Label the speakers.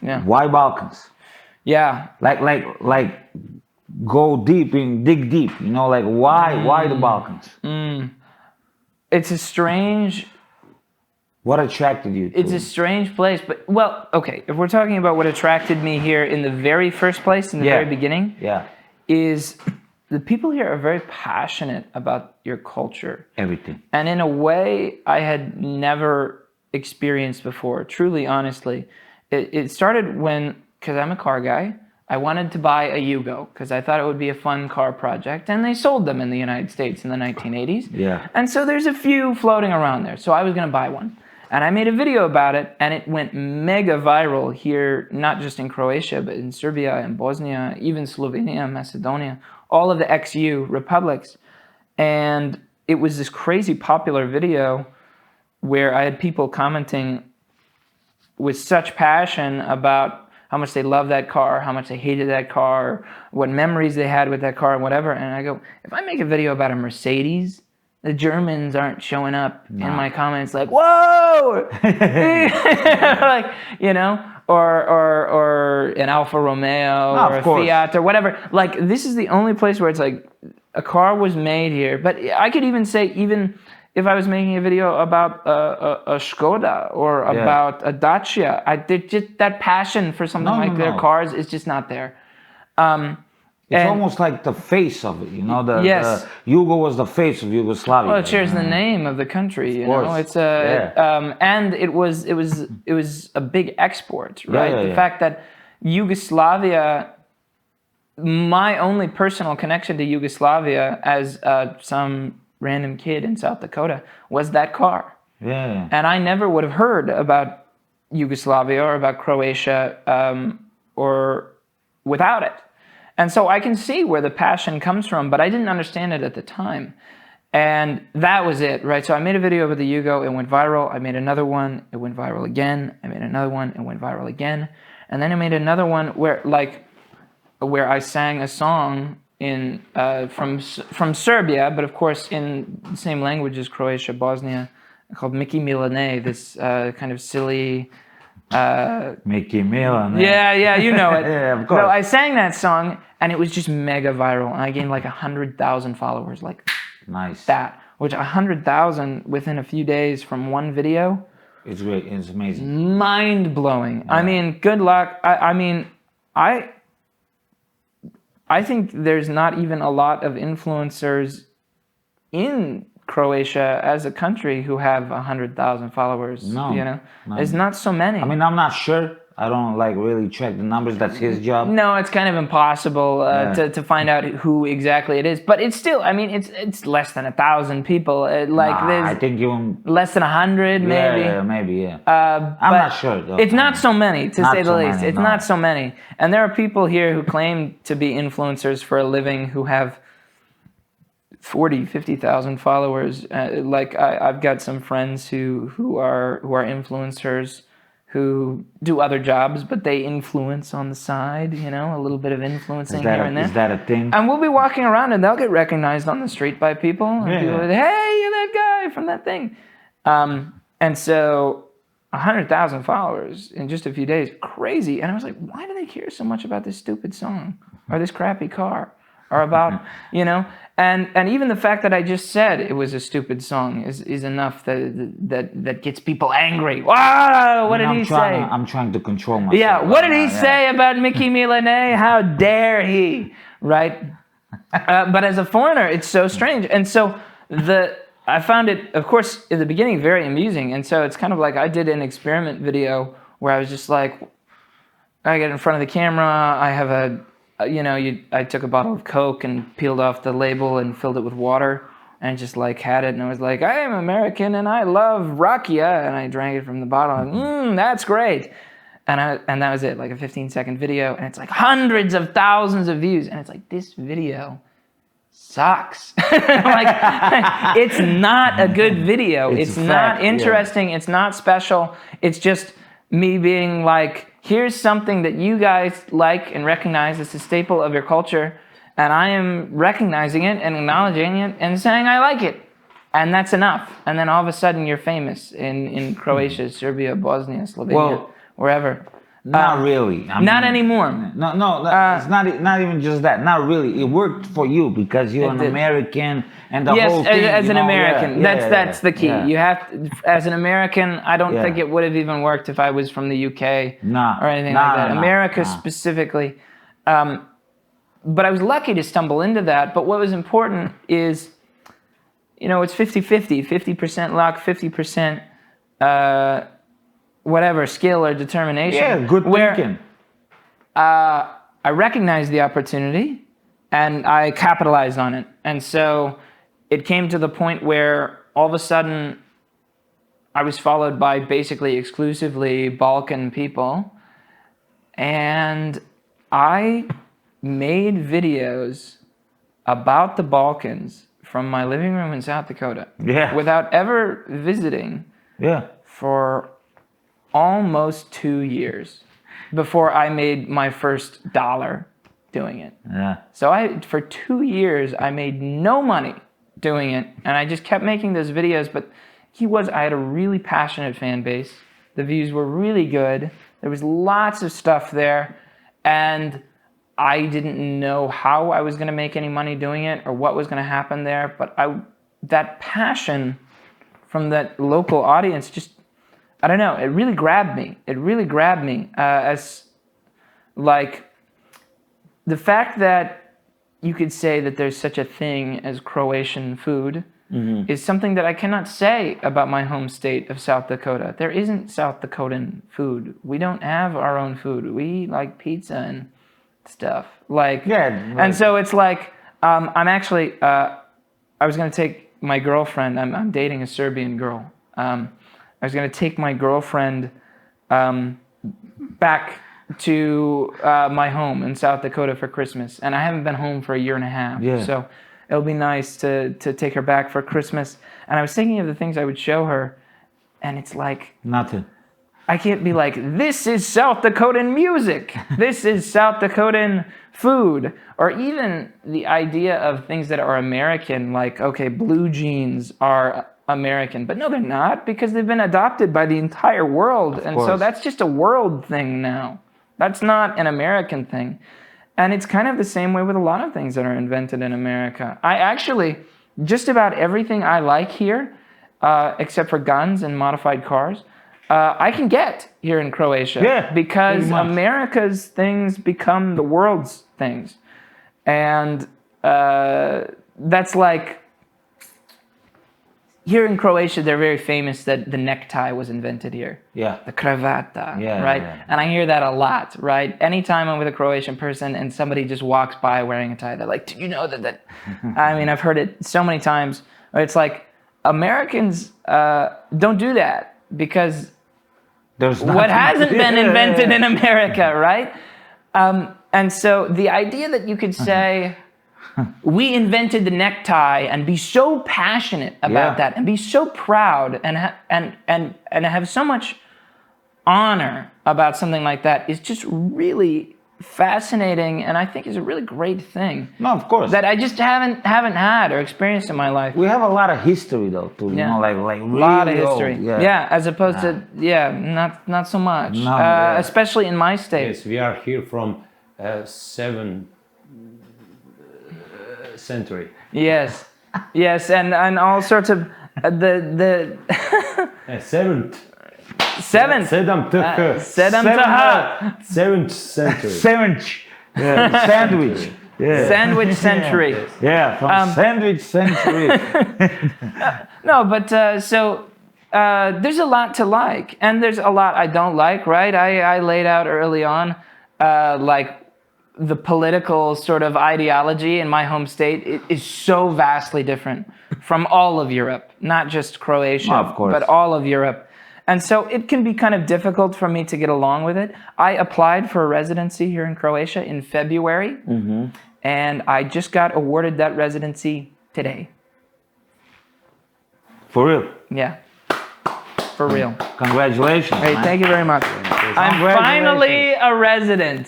Speaker 1: Yeah.
Speaker 2: Why Balkans?
Speaker 1: Yeah.
Speaker 2: Like go deep and dig deep. You know, like why the Balkans?
Speaker 1: It's a strange.
Speaker 2: What attracted you to
Speaker 1: It's a strange place, but well, okay. If we're talking about what attracted me here in the very first place, in the very beginning, is the people here are very passionate about your culture.
Speaker 2: Everything.
Speaker 1: And in a way I had never experienced before, truly, honestly. It started when, because I'm a car guy, I wanted to buy a Yugo because I thought it would be a fun car project, and they sold them in the United States in the 1980s.
Speaker 2: Yeah.
Speaker 1: And so there's a few floating around there. So I was going to buy one. And I made a video about it, and it went mega viral here, not just in Croatia, but in Serbia and Bosnia, even Slovenia, Macedonia, all of the ex-U republics. And it was this crazy popular video where I had people commenting with such passion about how much they loved that car, how much they hated that car, what memories they had with that car, and whatever. And I go, if I make a video about a Mercedes, the Germans aren't showing up in my comments like, whoa, like, you know, or an Alfa Romeo or a Fiat or whatever. Like, this is the only place where it's like a car was made here. But I could even say, even if I was making a video about a Skoda or about a Dacia, just that passion for something their cars is just not there.
Speaker 2: It's almost like the face of it, you know. The Yugo was the face of Yugoslavia.
Speaker 1: Well, it shares the name of the country, you know. It's and it was a big export, right? The fact that Yugoslavia, my only personal connection to Yugoslavia as some random kid in South Dakota was that car.
Speaker 2: Yeah.
Speaker 1: And I never would have heard about Yugoslavia or about Croatia or without it. And so I can see where the passion comes from, but I didn't understand it at the time. And that was it, right? So I made a video with the Yugo, it went viral. I made another one, it went viral again. I made another one, it went viral again. And then I made another one where I sang a song in from Serbia, but of course in the same language as Croatia, Bosnia, called Mickey Milane, this kind of silly...
Speaker 2: Mickey Milan.
Speaker 1: Yeah, you know it.
Speaker 2: Yeah, of course.
Speaker 1: So I sang that song, and it was just mega viral. And I gained like 100,000 followers, like that. Which 100,000 within a few days from one video.
Speaker 2: It's great. It's amazing.
Speaker 1: Mind blowing. Yeah. I mean, good luck. I think there's not even a lot of influencers in Croatia as a country who have 100,000 followers. No, you know, there's not so many.
Speaker 2: I mean, I'm not sure. I don't really check the numbers. That's his job.
Speaker 1: No, it's kind of impossible to find out who exactly it is. But it's still, I mean, it's less than 1,000 people. There's
Speaker 2: I think even
Speaker 1: less than 100, maybe.
Speaker 2: Yeah, maybe, yeah. I'm not sure, though.
Speaker 1: It's not so many, to say the least. It's not so many. And there are people here who claim to be influencers for a living who have 40,000, 50,000 followers. I've got some friends who are influencers who do other jobs, but they influence on the side, you know, a little bit of influencing here and there.
Speaker 2: Is that a thing?
Speaker 1: And we'll be walking around and they'll get recognized on the street by people. And people are like, hey, you're that guy from that thing. And so 100,000 followers in just a few days, crazy. And I was like, why do they care so much about this stupid song or this crappy car or about, you know? And even the fact that I just said it was a stupid song is enough that gets people angry. Wow, what did he say?
Speaker 2: I'm trying to control myself.
Speaker 1: Yeah, what did he say about Mickey Milane? How dare he, right? But as a foreigner, it's so strange. And so I found it, of course, in the beginning, very amusing. And so it's kind of like I did an experiment video where I was just like, I get in front of the camera, I have I took a bottle of Coke and peeled off the label and filled it with water and just like had it. And I was like, I am American and I love rakia. And I drank it from the bottle. And, that's great. And that was it, like a 15-second video. And it's like hundreds of thousands of views. And it's like, this video sucks. Like, it's not a good video. It's not interesting. Yeah. It's not special. It's just me being like, here's something that you guys like and recognize as a staple of your culture, and I am recognizing it and acknowledging it and saying I like it. And that's enough. And then all of a sudden you're famous in Croatia, Serbia, Bosnia, Slovenia, wherever.
Speaker 2: Not really.
Speaker 1: Not anymore.
Speaker 2: No, it's not even just that. Not really. It worked for you because you're an American and the whole thing.
Speaker 1: Yes, as an American, that's the key.
Speaker 2: Yeah.
Speaker 1: You have to, as an American, I don't think it would have even worked if I was from the UK or anything like that. America specifically. But I was lucky to stumble into that. But what was important is, it's 50-50, 50% luck, 50% whatever, skill or determination.
Speaker 2: Yeah, good thinking.
Speaker 1: I recognized the opportunity and I capitalized on it. And so it came to the point where all of a sudden I was followed by basically exclusively Balkan people. And I made videos about the Balkans from my living room in South Dakota without ever visiting for almost 2 years before I made my first dollar doing it.
Speaker 2: Yeah.
Speaker 1: So for 2 years, I made no money doing it, and I just kept making those videos, but I had a really passionate fan base. The views were really good. There was lots of stuff there, and I didn't know how I was going to make any money doing it or what was going to happen there, but that passion from that local audience just, I don't know, it really grabbed me. It really grabbed me as like the fact that you could say that there's such a thing as Croatian food is something that I cannot say about my home state of South Dakota. There isn't South Dakotan food. We don't have our own food. We eat like pizza and stuff. And so it's like, I'm actually, I was going to take my girlfriend, I'm dating a Serbian girl. I was going to take my girlfriend back to my home in South Dakota for Christmas. And I haven't been home for 1.5 years. So it'll be nice to take her back for Christmas. And I was thinking of the things I would show her. And it's like...
Speaker 2: Nothing.
Speaker 1: I can't be like, this is South Dakotan music. This is South Dakotan food. Or even the idea of things that are American, like, okay, blue jeans are American. But no, they're not, because they've been adopted by the entire world. And so that's just a world thing now. That's not an American thing. And it's kind of the same way with a lot of things that are invented in America. I actually, just about everything I like here, except for guns and modified cars, I can get here in Croatia because America's things become the world's things. And that's like, here in Croatia, they're very famous that the necktie was invented here.
Speaker 2: Yeah.
Speaker 1: The cravata, right? Yeah. And I hear that a lot, right? Anytime I'm with a Croatian person and somebody just walks by wearing a tie, they're like, did you know that? I mean, I've heard it so many times. It's like, Americans don't do that because what hasn't been invented in America, right? And so the idea that you could say, we invented the necktie and be so passionate about that and be so proud and have so much honor about something like that is just really fascinating, and I think is a really great thing.
Speaker 2: No, of course.
Speaker 1: That I just haven't had or experienced in my life.
Speaker 2: We have a lot of history though, too. You know, like really
Speaker 1: a lot of history. Old, as opposed to not so much. No, especially in my state.
Speaker 3: Yes, we are here from 7th century.
Speaker 1: Yes, and all sorts of the
Speaker 3: 7th.
Speaker 1: 7th.
Speaker 3: 7th century.
Speaker 2: Sandwich.
Speaker 1: Sandwich century.
Speaker 2: From sandwich century.
Speaker 1: No, but so there's a lot to like, and there's a lot I don't like, right? I laid out early on, like the political sort of ideology in my home state is so vastly different from all of Europe, not just Croatia, but all of Europe. And so it can be kind of difficult for me to get along with it. I applied for a residency here in Croatia in February, and I just got awarded that residency today.
Speaker 2: For real?
Speaker 1: Yeah, for real.
Speaker 2: Congratulations.
Speaker 1: Hey, thank you very much. I'm finally a resident.